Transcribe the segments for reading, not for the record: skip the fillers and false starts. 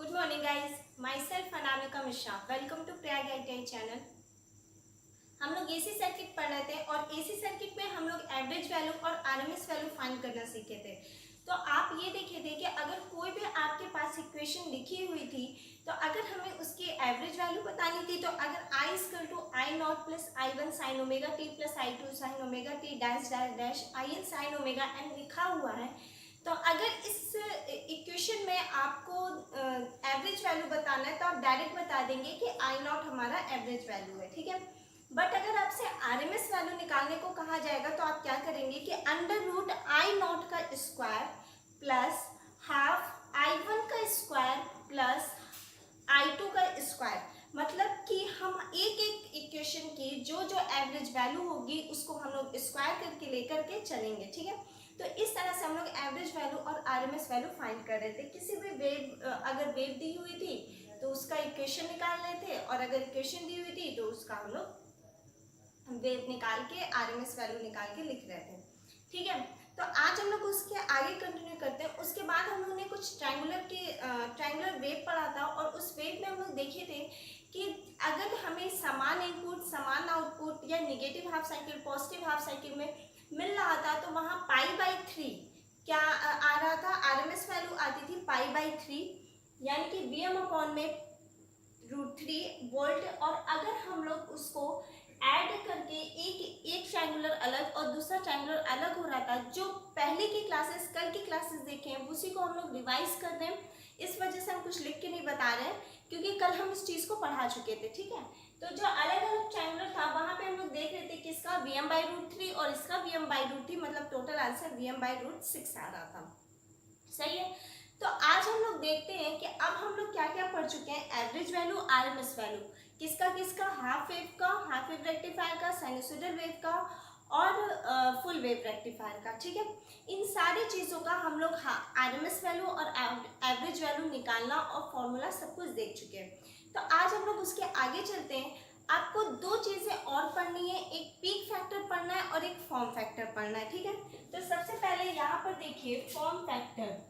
Good morning guys, myself Anamika Mishra, welcome to Prayag ITI channel. हम लोग AC circuit पढ़ रहे थे और एसी सर्किट में हम लोग एवरेज वैल्यू और आरएमएस वैल्यू फाइंड करना सीखे थे। तो आप ये देखे थे कि अगर कोई भी आपके पास इक्वेशन लिखी हुई थी तो अगर हमें उसकी एवरेज वैल्यू बतानी थी तो अगर I equal to I naught plus I one sine omega t plus I two sine omega t dash dash dash I n sine omega n लिखा हुआ है, तो अगर इस इक्वेशन में आपको एवरेज वैल्यू बताना है तो आप डायरेक्ट बता देंगे कि आई नॉट हमारा एवरेज वैल्यू है, ठीक है। बट अगर आपसे आरएमएस वैल्यू निकालने को कहा जाएगा तो आप क्या करेंगे कि अंडर रूट आई नॉट का square plus half I one का स्क्वायर प्लस आई टू का स्क्वायर, मतलब कि हम एक एक इक्वेशन की जो जो एवरेज वैल्यू होगी उसको हम लोग स्क्वायर करके लेकर के चलेंगे, ठीक है। तो इस तरह से हम लोग एवरेज वैल्यू और आरएमएस वैल्यू फाइंड कर रहे थे। किसी भी वेव अगर वेव दी हुई थी तो उसका इक्वेशन निकाल रहे थे और अगर इक्वेशन दी हुई थी तो उसका हम लोग वेव निकाल के आरएमएस वैल्यू निकाल के लिख रहे थे, ठीक है। तो आज हम लोग उसके आगे कंटिन्यू करते हैं। उसके बाद हम लोग ने कुछ ट्रायंगुलर वेव पढ़ा था और उस वेव में हम लोग देखे थे कि अगर हमें समान इनपुट समान आउटपुट या negative half cycle positive half cycle में मिल रहा था तो वहाँ π/3 क्या आ रहा था, आरएमएस वैल्यू आती थी π/3, यानी कि Vm/में √3 वोल्ट। और अगर हम लोग उसको ऐड करके एक ट्रायंगुलर अलग और दूसरा ट्रायंगुलर अलग हो रहा था, जो पहले की क्लासेस कल की क्लासेस देखे हैं उसी को हम लोग रिवाइज कर रहे हैं। इस वजह से हम कुछ लिख के नहीं बता रहे हैं क्योंकि कल हम इस चीज़ को पढ़ा चुके थे, ठीक है। तो जो अलग अलग ट्रायंगुलर था वहाँ पे हम लोग देख रहे थे कि इसका Vm/√3 और इसका Vm/√3, मतलब टोटल आंसर Vm/√6 आ रहा था, सही है। तो आज हम लोग देखते हैं कि अब हम लोग क्या क्या पढ़ चुके हैं। एवरेज वैल्यू, आरएमएस वैल्यू, किसका किसका, हाफ वेव का, हाफ वेव रेक्टिफायर का, साइनसोइडल वेव का और फुल वेव रेक्टिफायर का, ठीक है। इन सारी चीज़ों का हम लोग आरएमएस वैल्यू और एवरेज वैल्यू निकालना और फॉर्मूला सब कुछ देख चुके हैं। तो आज हम लोग उसके आगे चलते हैं। आपको दो चीज़ें और पढ़नी है, एक पीक फैक्टर पढ़ना है और एक फॉर्म फैक्टर पढ़ना है, ठीक है। तो सबसे पहले यहाँ पर देखिए फॉर्म फैक्टर।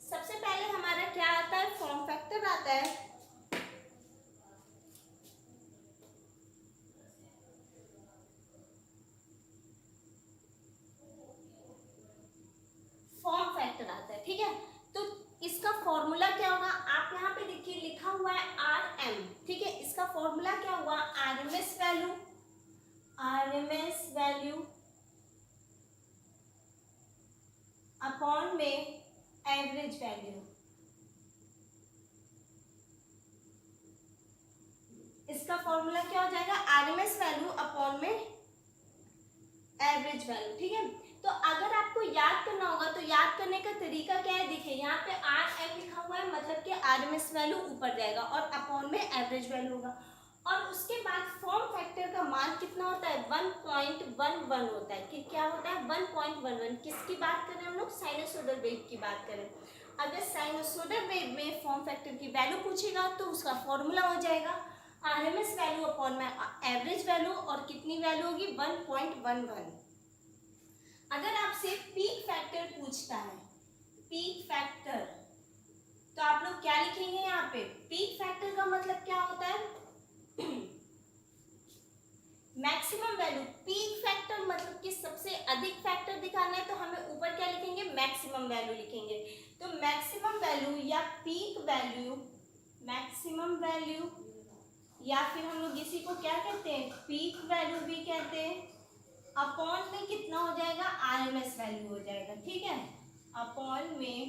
सबसे पहले हमारा क्या आता है, फॉर्म फैक्टर आता है। फॉर्म फैक्टर आता है, ठीक है। तो इसका फॉर्मूला क्या होगा, आप यहाँ पे देखिए लिखा हुआ है RM, ठीक है। इसका फॉर्मूला क्या हुआ, RMS value, RMS value upon में एवरेज वैल्यू। इसका फॉर्मूला क्या हो जाएगा, आरएमएस वैल्यू अपॉन में एवरेज वैल्यू, ठीक है। तो अगर आपको याद करना होगा तो याद करने का तरीका क्या है, देखिए यहाँ पे RM लिखा हुआ है, मतलब कि आरएमएस वैल्यू ऊपर जाएगा और अपॉन में एवरेज वैल्यू होगा। और उसके बाद फॉर्म फैक्टर का मान कितना होता है, 1.11 होता है। कि क्या होता है, 1.11। किसकी बात करें हम लोग, साइनसोइडल वेव की बात करें। अगर साइनसोइडल वेव में फॉर्म फैक्टर की वैल्यू पूछेगा तो उसका फॉर्मूला हो जाएगा आरएमएस वैल्यू अपॉन में एवरेज वैल्यू, और कितनी वैल्यू होगी, 1.11। अगर आपसे पीक फैक्टर पूछता है, पीक फैक्टर, तो आप लोग क्या लिखेंगे यहाँ पे, पीक फैक्टर का मतलब क्या होता है, मैक्सिमम वैल्यू। पीक फैक्टर मतलब कि सबसे अधिक फैक्टर दिखाना है तो हमें ऊपर क्या लिखेंगे, मैक्सिमम वैल्यू लिखेंगे। तो मैक्सिमम वैल्यू या पीक वैल्यू, मैक्सिमम वैल्यू, या फिर हम लोग इसी को क्या कहते हैं, पीक वैल्यू भी कहते हैं, अपॉन में कितना हो जाएगा, आरएमएस वैल्यू हो जाएगा, ठीक है। अपॉन में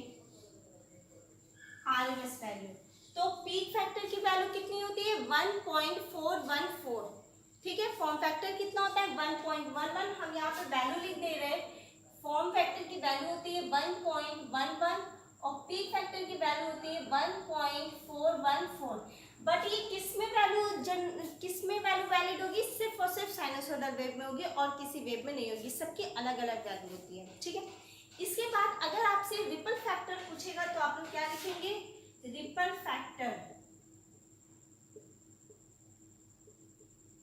आरएमएस वैल्यू। तो पीक फैक्टर की वैल्यू कितनी होती है, 1.414, ठीक है। फॉर्म फैक्टर कितना होता है, 1.11। हम यहाँ पे वैल्यू लिख दे रहे हैं। फॉर्म फैक्टर की वैल्यू होती है 1.11 और पीक फैक्टर की वैल्यू होती है 1.414। बट ये किसमें वैल्यू वैलिड होगी, सिर्फ और सिर्फ साइनसोइडल वेव में होगी और किसी वेव में नहीं होगी, सबकी अलग अलग वैल्यू होती है, ठीक है। इसके बाद अगर आपसे रिपल फैक्टर पूछेगा तो आप लोग क्या लिखेंगे, ripple factor.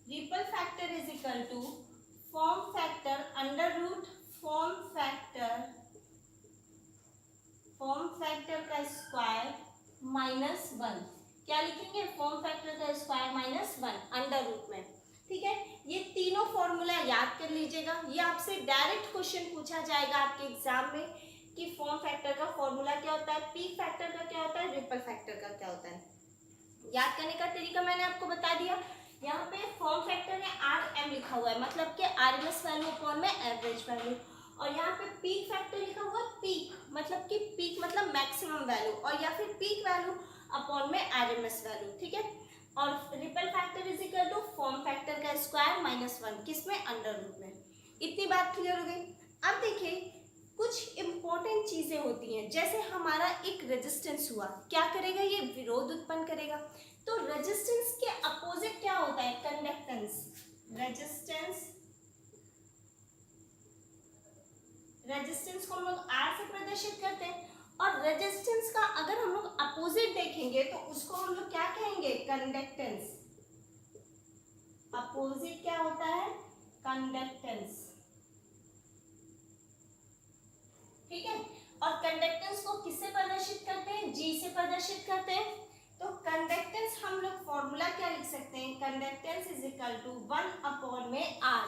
Ripple factor is equal to form factor under root form factor का स्क्वायर माइनस वन। क्या लिखेंगे? फॉर्म फैक्टर का square minus one under root में। ठीक है, ये तीनों फॉर्मूला याद कर लीजिएगा। ये आपसे डायरेक्ट क्वेश्चन पूछा जाएगा आपके एग्जाम में कि फॉर्म फैक्टर का फॉर्मूला क्या होता है, पीक फैक्टर का क्या होता है, रिपल फैक्टर का क्या होता है। याद करने का तरीका मैंने आपको बता दिया। यहाँ पे फॉर्म फैक्टर में आर एम लिखा हुआ है, मतलब कि आरएमएस वैल्यू अपॉन में एवरेज वैल्यू। और यहाँ पे पीक फैक्टर लिखा हुआ है पीक, मतलब कि पीक मतलब मैक्सिमम वैल्यू, और या फिर पीक वैल्यू अपॉन में आरएमएस वैल्यू। ठीक है, और ripple factor is equal to form factor का स्क्वायर माइनस वन, किसमें? अंडर रूट में। इतनी बात क्लियर हो गई। अब देखिए कुछ इंपॉर्टेंट चीजें होती हैं, जैसे हमारा एक रेजिस्टेंस हुआ, क्या करेगा? ये विरोध उत्पन्न करेगा। तो रेजिस्टेंस के अपोजिट क्या होता है? कंडक्टेंस। रेजिस्टेंस को हम लोग आर से प्रदर्शित करते हैं, और रेजिस्टेंस का अगर हम लोग अपोजिट देखेंगे तो उसको हम लोग क्या कहेंगे? कंडक्टेंस। अपोजिट क्या होता है? कंडक्टेंस। ठीक है, और कंडक्टेंस को किससे प्रदर्शित करते हैं? जी से प्रदर्शित करते हैं। तो कंडक्टेंस हम लोग फॉर्मूला क्या लिख सकते हैं? Conductance is equal to 1 upon में आर।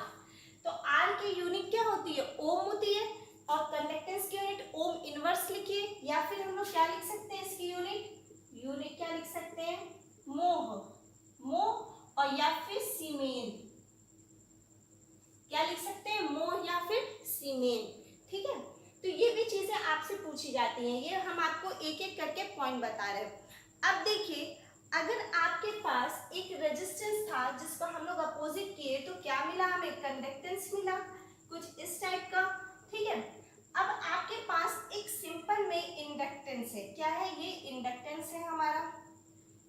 तो आर की यूनिट क्या होती है? ओम होती है, और कंडक्टेंस की यूनिट ओम इनवर्स लिखिए, या फिर हम लोग क्या लिख सकते हैं इसकी यूनिट क्या लिख सकते हैं? मोह, और या फिर सीमेन। क्या लिख सकते हैं? मोह या फिर सीमेन। ठीक है, तो ये भी चीजें आपसे पूछी जाती हैं, ये हम आपको एक एक करके पॉइंट बता रहे हैं। अब देखिए, अगर आपके पास एक रेजिस्टेंस था जिसको हम लोग अपोजिट किए, तो क्या मिला हमें? कंडक्टेंस मिला, कुछ इस टाइप का। ठीक है, अब आपके पास एक सिंपल में इंडक्टेंस है। क्या है ये? इंडक्टेंस है हमारा।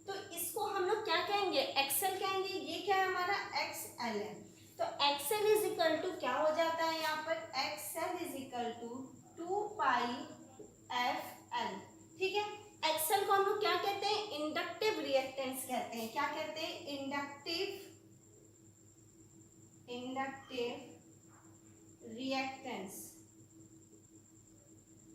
तो इसको हम लोग क्या कहेंगे? एक्सएल कहेंगे। ये क्या है हमारा? एक्सएल है। तो एक्सएल इज इक्वल टू क्या हो जाता है यहाँ पर? XL is equal to 2 pi F L. ठीक है, एक्सएल को हम लोग क्या कहते हैं? इंडक्टिव रिएक्टेंस कहते हैं। क्या कहते हैं? Inductive reactance.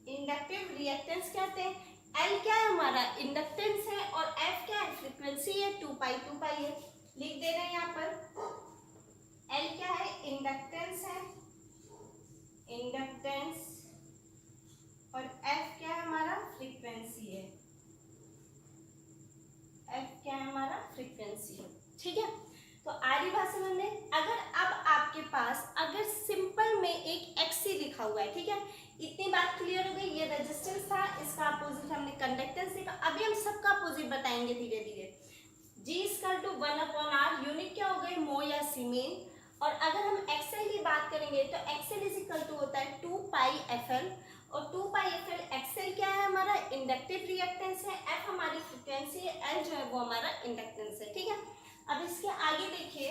इंडक्टिव रिएक्टेंस कहते हैं। एल क्या है हमारा? इंडक्टेंस है, और एफ क्या है? फ्रीक्वेंसी है। 2 पाई है, लिख दे रहे हैं यहाँ पर। एल क्या है? इंडक्टेंस है, इंडक्टेंस, और एफ क्या है हमारा? फ्रीक्वेंसी है। एफ क्या है हमारा? फ्रीक्वेंसी है। ठीक है, तो आरी बात समझ में। अगर अब आपके पास अगर सिंपल में एक एक्सी लिखा हुआ है, ठीक है, इतनी बात क्लियर हो गई। ये रेजिस्टेंस था, इसका अपोजिट हमने कंडक्टेंस देखा। अभी हम सबका अपोजिट बताएंगे धीरे धीरे। G equal to 1 upon R, unit क्या हो गई? मो या सीमेन। और अगर हम एक्सएल की बात करेंगे तो एक्सएल इज इक्वल टू होता है 2 पाई एफ एल, और 2 पाई एफ एल एक्सएल क्या है हमारा? इंडक्टिव रिएक्टेंस है, एफ हमारी फ्रीक्वेंसी है, एल जो है वो हमारा इंडक्टेंस है। ठीक है, अब इसके आगे देखिए,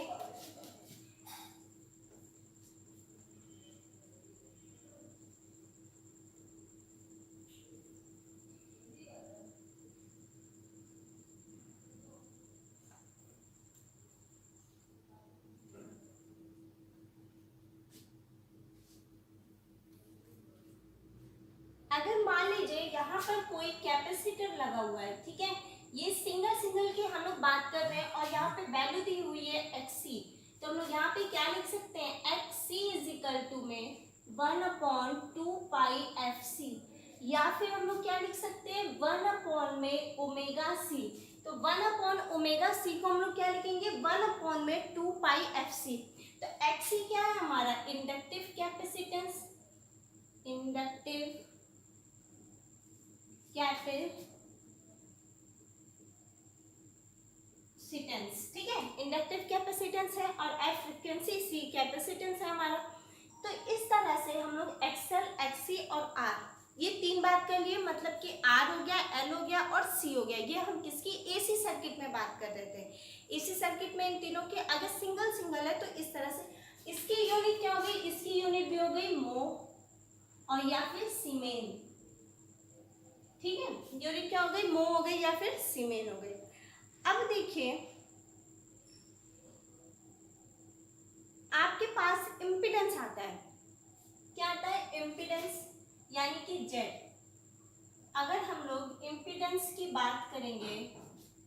अगर मान लीजिए यहाँ पर कोई कैपेसिटर लगा हुआ है, ठीक है, ये सिंगल की हम लोग बात कर रहे हैं, और यहाँ पे वैल्यू दी हुई है एक्सी। तो हम लोग यहाँ पे क्या लिख सकते हैं? एक्सी इज इक्वल टू में 1 अपॉन 2 पाई एफ सी, या फिर हम लोग क्या लिख सकते हैं? 1 अपॉन में ओमेगा सी। तो 1 अपॉन ओमेगा सी को हम लोग क्या लिखेंगे? 1 अपॉन में 2 पाई एफ सी। तो एक्सी क्या है हमारा? Inductive capacitance, inductive capacitance. ठीक है, इंडक्टिव कैपेसिटेंस है, और एफ फ्रीक्वेंसी, सी कैपेसिटेंस है हमारा। तो इस तरह से हम लोग एक्सएल, एक्सी और आर, ये तीन बात कर लिए, मतलब कि आर हो गया, एल हो गया और सी हो गया। ये हम किसकी? एसी सर्किट में बात कर रहे थे। एसी सर्किट में इन तीनों के अगर सिंगल है तो इस तरह से इसकी यूनिट क्या हो गई? इसकी यूनिट भी हो गई मो, और या फिर सीमेन। ठीक है, यूनिट क्या हो गई? मो हो गई या फिर सीमेन हो गई। अब देखिए, आपके पास इम्पीडेंस आता है, जेड। अगर हम लोग इम्पीडेंस की बात करेंगे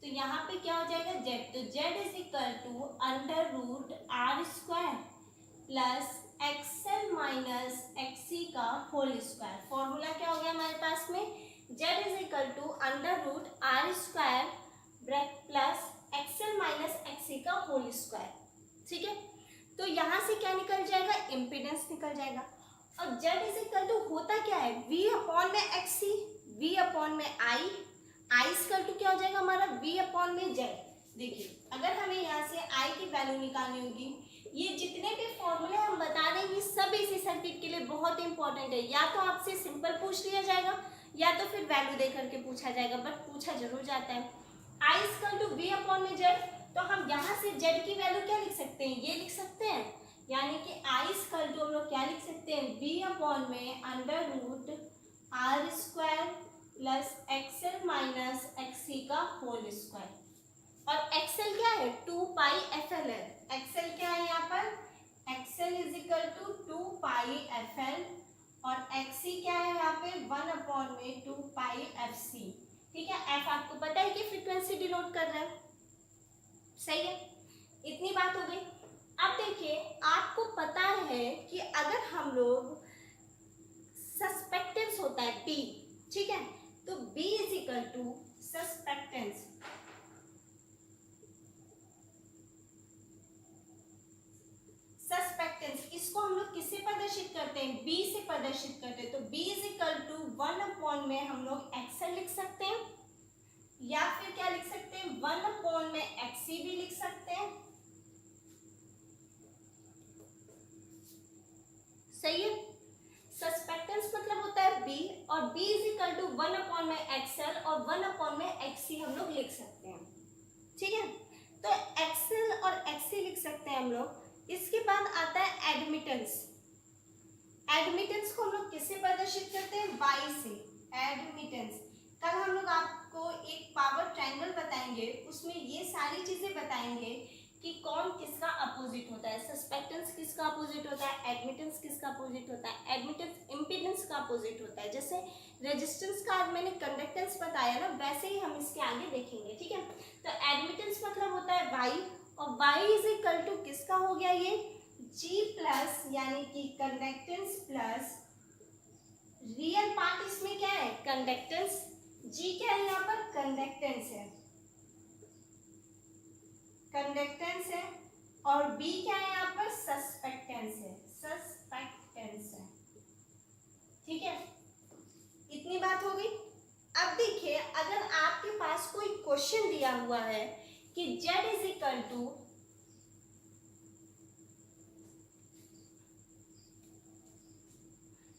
तो यहाँ पे क्या हो जाएगा जेड, तो Z is equal to under root R square plus XL minus XC का होल स्क्वायर। फॉर्मूला क्या हो गया हमारे पास में, Z is equal to under root R square plus XL minus XC का होल स्क्वायर। ठीक है, तो यहाँ से क्या निकल जाएगा, इम्पीडेंस निकल जाएगा। और जेड इज इक्वल टू होता क्या है, वी अपॉन में एक्सी, वी अपॉन में आई, आई इक्वल टू क्या हो जाएगा हमारा, वी अपॉन में जेड। देखिए अगर हमें यहाँ से आई की वैल्यू निकालनी होगी, ये जितने भी फॉर्मूले हम बता रहे हैं ये सब इसी सर्किट के लिए बहुत इंपॉर्टेंट है। या तो आपसे सिंपल पूछ लिया जाएगा या तो फिर वैल्यू दे करके पूछा जाएगा, बट पूछा जरूर जाता है। I equal to we upon में जेड, तो हम यहाँ से जेड की वैल्यू क्या लिख सकते हैं, ये लिख सकते हैं, यानी कि आई इक्वल टू हम लोग क्या लिख सकते हैं, वी अपॉन में under root R square plus XL minus XC का होल स्क्वायर। और एक्सएल क्या है, 2 पाई एफ एल है। एक्सएल क्या है यहाँ पर, XL is equal to 2 pi F L और एक्सी क्या है यहाँ पे 1 अपॉन में 2 पाई एफ सी। ठीक है, एफ आपको पता है कि फ्रीक्वेंसी डिनोट कर रहा है, सही है, इतनी बात हो गई। अब देखिए आपको पता है कि अगर हम लोग सस्पेक्टेंस होता है बी, ठीक है, तो बी इज इक्वल टू सस्पेक्टेंस, सस्पेक्टेंस इसको हम लोग किससे प्रदर्शित करते हैं, बी से प्रदर्शित करते हैं। तो B is equal to 1 upon में हम लोग एक्सएल लिख सकते हैं या फिर क्या लिख सकते हैं 1 अपॉन में एक्सी भी लिख सकते हैं, सही है। सस्पेक्टेंस मतलब होता है बी और B is equal to 1 upon में एक्सएल और 1 अपॉन में एक्सी हम लोग लिख सकते हैं। ठीक है, तो एक्सएल और एक्सी लिख सकते हैं हम लोग। इसके बाद आता है एडमिटेंस। एडमिटेंस को हम लोग किससे प्रदर्शित करते हैं, वाई से। एडमिटेंस कल हम लोग आपको एक पावर ट्रायंगल बताएंगे, उसमें ये सारी चीजें बताएंगे कि कौन किसका अपोजिट होता है, सस्पेक्टेंस किसका अपोजिट होता है, एडमिटेंस किसका अपोजिट होता है, एडमिटेंस इम्पीडेंस का अपोजिट होता है। जैसे रेजिस्टेंस का आज मैंने कंडक्टेंस बताया ना, वैसे ही हम इसके आगे देखेंगे। ठीक है, तो एडमिटेंस मतलब होता है वाई और वाई इज इक्वल टू किसका हो गया ये, जी प्लस यानी कि कंडक्टेंस प्लस रियल पार्ट इसमें क्या है, कंडक्टेंस, जी क्या है यहाँ पर, कंडक्टेंस है, कंडक्टेंस है, और बी क्या है यहाँ पर, सस्पेक्टेंस है, सस्पेक्टेंस है। ठीक है, इतनी बात हो गई। अब देखिए अगर आपके पास कोई क्वेश्चन दिया हुआ है कि Z इज इक्वल टू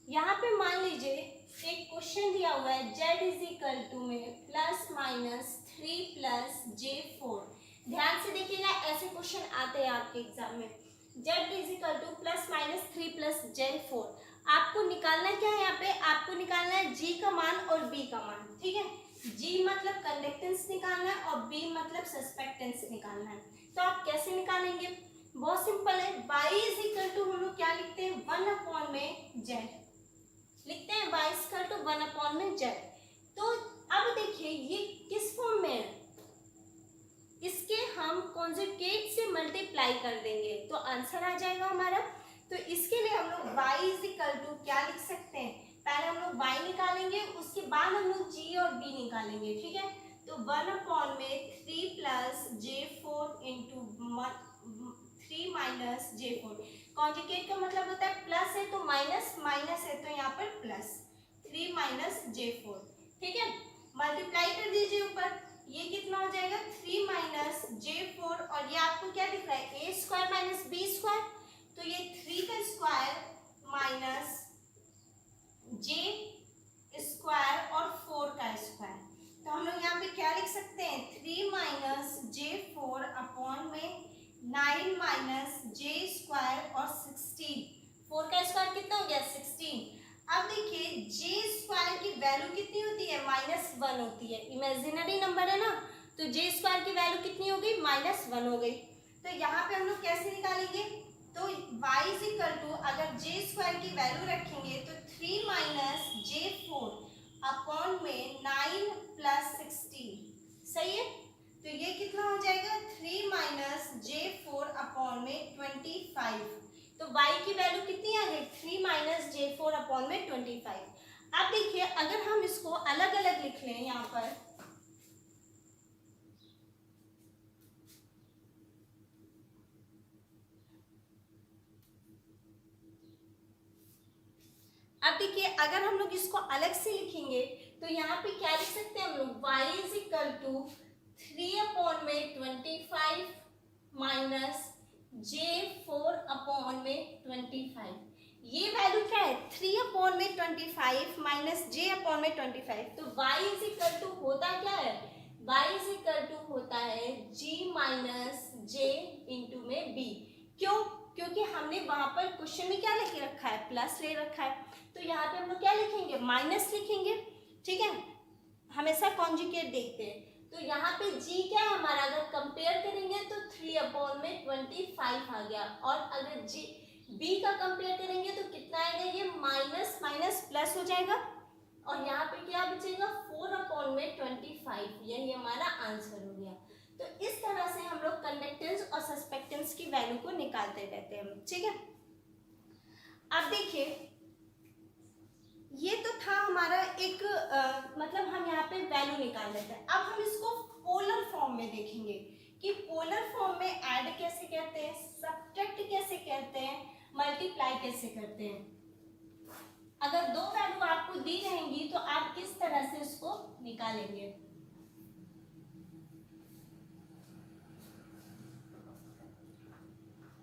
यहाँ पे मान लीजिए एक क्वेश्चन दिया हुआ है Z इज इक्वल टू में प्लस माइनस 3 प्लस J4। ध्यान से देखिएगा ऐसे क्वेश्चन आते हैं आपके एग्जाम में। Z is equal two plus minus 3 plus J4। आपको निकालना क्या है, यहाँ पे आपको निकालना है G का मान और B का मान। ठीक है, G मतलब कंडक्टेंस निकालना है और B मतलब सस्पेक्टेंस निकालना है। तो आप कैसे निकालेंगे, बहुत सिंपल है। Y इज इक्वल टू हम लोग क्या लिखते हैं, 1 अपॉन में Z लिखते हैं, y इक्वल टू 1 अपॉन में Z। तो अब देखिए ये किस फॉर्म में है, इसके हम कॉन्जुगेट से मल्टीप्लाई कर देंगे तो आंसर आ जाएगा हमारा। तो इसके लिए हम लोग y इज इक्वल टू क्या लिख सकते हैं, पहले हम लोग y निकालेंगे, उसके बाद हम लोग g और b निकालेंगे। ठीक है, तो 1 अपॉन में 3 plus J4 into 3 minus J4। Conjugate का मतलब होता है प्लस है तो माइनस, माइनस है तो यहाँ पर प्लस, 3 माइनस J4। ठीक है, मल्टीप्लाई कर दीजिए ऊपर, ये कितना हो जाएगा 3 माइनस J4 और ये आपको क्या दिख रहा है, a square minus b square, तो ये 3 का स्क्वायर माइनस j स्क्वायर और 4 का स्क्वायर। तो हम लोग यहाँ पे क्या लिख सकते हैं, 3 माइनस J4 अपॉन में 9 माइनस j स्क्वायर और 16, 4 का स्क्वायर कितना हो गया 16। अब देखिए j स्क्वायर की वैल्यू कितनी होती है, -1 होती है, इमेजिनरी नंबर है ना, तो j स्क्वायर की वैल्यू कितनी हो गई, -1 हो गई। तो यहाँ पे हम लोग कैसे निकालेंगे, तो y इज इक्वल टू, अगर जे स्क्वायर की वैल्यू रखेंगे तो 3 माइनस J4 अपॉन में 9 प्लस 16, सही है। तो ये कितना हो जाएगा, 3 माइनस J4 अपॉन में 25। तो y की वैल्यू कितनी आ गई, 3 माइनस J4 अपॉन में 25। अब देखिए अगर हम इसको अलग अलग लिख लें यहाँ पर, अब देखिए अगर हम लोग इसको अलग से लिखेंगे तो यहाँ पे क्या लिख सकते हैं हम लोग, y is equal to 3 upon में 25 माइनस J4 अपॉन में 25। ये वैल्यू क्या है, 3 अपॉन में 25 माइनस J अपॉन में 25। तो y इज इक्वल टू होता क्या है, y इज इक्वल टू होता है G माइनस J इंटू में B। क्यों, क्योंकि हमने वहां पर क्वेश्चन में क्या लेके रखा है, प्लस ले रखा है। तो यहाँ पे हम लोग क्या लिखेंगे, माइनस लिखेंगे, ठीक है, हमेशा कॉन्जुगेट देखते हैं। तो यहाँ पे g क्या है हमारा, अगर कंपेयर करेंगे तो 3 अपॉन में 25 आ गया, और अगर g b का कंपेयर करेंगे तो कितना आएगा, ये माइनस माइनस प्लस हो जाएगा, और यहाँ पे क्या बचेगा 4 अपॉन में 25, यही हमारा आंसर हो गया। तो इस तरह से हम लोग कंडक्टेंस और सस्पेक्टेंस की वैल्यू को निकालते रहते हैं, ठीक है। अब देखिए ये तो था हमारा एक मतलब हम यहाँ पे वैल्यू निकाल लेते हैं। अब हम इसको पोलर फॉर्म में देखेंगे कि पोलर फॉर्म में ऐड कैसे करते हैं, सब्ट्रैक्ट कैसे करते हैं, मल्टीप्लाई कैसे करते हैं। अगर दो वैल्यू आपको दी रहेंगी तो आप किस तरह से उसको निकालेंगे।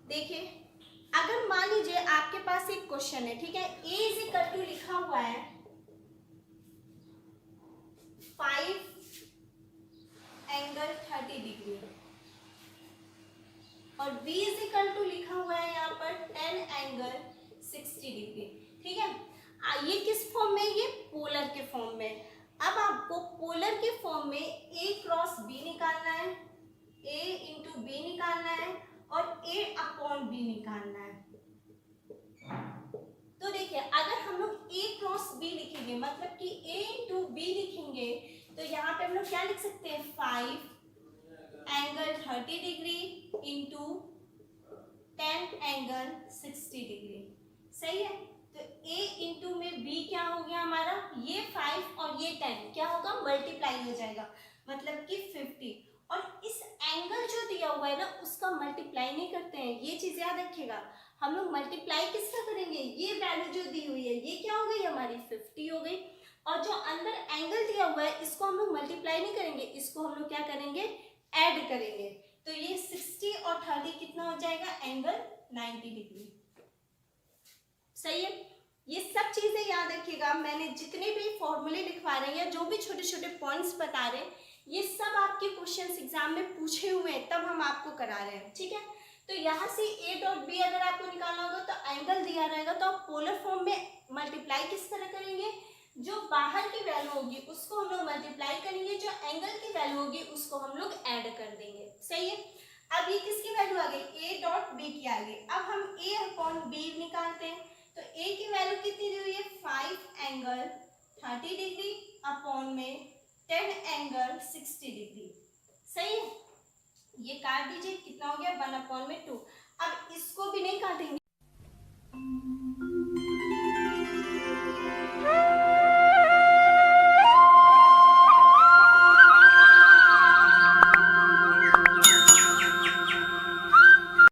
देखिए अगर मान लीजिए आपके पास एक क्वेश्चन है, ठीक है, a इज इक्वल टू लिखा हुआ है 5 एंगल 30 डिग्री और b इज इक्वल टू लिखा हुआ है यहाँ पर 10 एंगल 60 डिग्री, ठीक है। ये किस फॉर्म में, ये पोलर के फॉर्म में। अब आपको पोलर के फॉर्म में a क्रॉस b निकालना है, a इंटू बी निकालना है और a अपॉन b निकालना है। तो देखिए अगर हम लोग a क्रॉस b लिखेंगे, मतलब कि a इंटू बी लिखेंगे, तो यहाँ पे हम लोग क्या लिख सकते हैं, 5 angle 30 degree into 10 angle 60 degree, सही है। तो a इंटू में b क्या हो गया हमारा, ये 5 और ये 10 क्या होगा, मल्टीप्लाई हो जाएगा, मतलब कि 50। और इस एंगल जो दिया हुआ है ना उसका मल्टीप्लाई नहीं करते हैं, ये चीज याद रखिएगा। हम लोग मल्टीप्लाई किसका करेंगे, ये वैल्यू जो दी हुई है ये क्या हो गई हमारी 50 हो गई, और जो अंदर एंगल दिया हुआ है इसको हम लोग मल्टीप्लाई नहीं करेंगे, इसको हम लोग क्या करेंगे, ऐड करेंगे। तो ये 60 और 30 कितना हो जाएगा, एंगल 90 डिग्री, सही है। ये सब चीजें याद रखिएगा, मैंने जितने भी फॉर्मूले लिखवा रहे हैं, जो भी छोटे छोटे पॉइंट्स बता रहे हैं, ये सब आपके क्वेश्चंस एग्जाम में पूछे हुए हैं, तब हम आपको करा रहे हैं, ठीक है। तो यहाँ से a डॉट बी अगर आपको निकालना होगा तो एंगल दिया रहेगा, तो आप पोलर फॉर्म में मल्टीप्लाई किस तरह करेंगे, जो बाहर की वैल्यू होगी उसको हम लोग मल्टीप्लाई करेंगे, जो एंगल की वैल्यू होगी उसको हम लोग ऐड कर देंगे, सही है। अब ये किसकी वैल्यू आ गई, a डॉट बी की आ गई। अब हम a अपॉन बी निकालते हैं, तो a की वैल्यू कितनी दी हुई है, 5 एंगल 30 डिग्री अपॉन में 10 एंगल 60 डिग्री, सही है। ये काट दीजिए, कितना हो गया, 1 अपॉन में 2। अब इसको भी नहीं काटेंगे,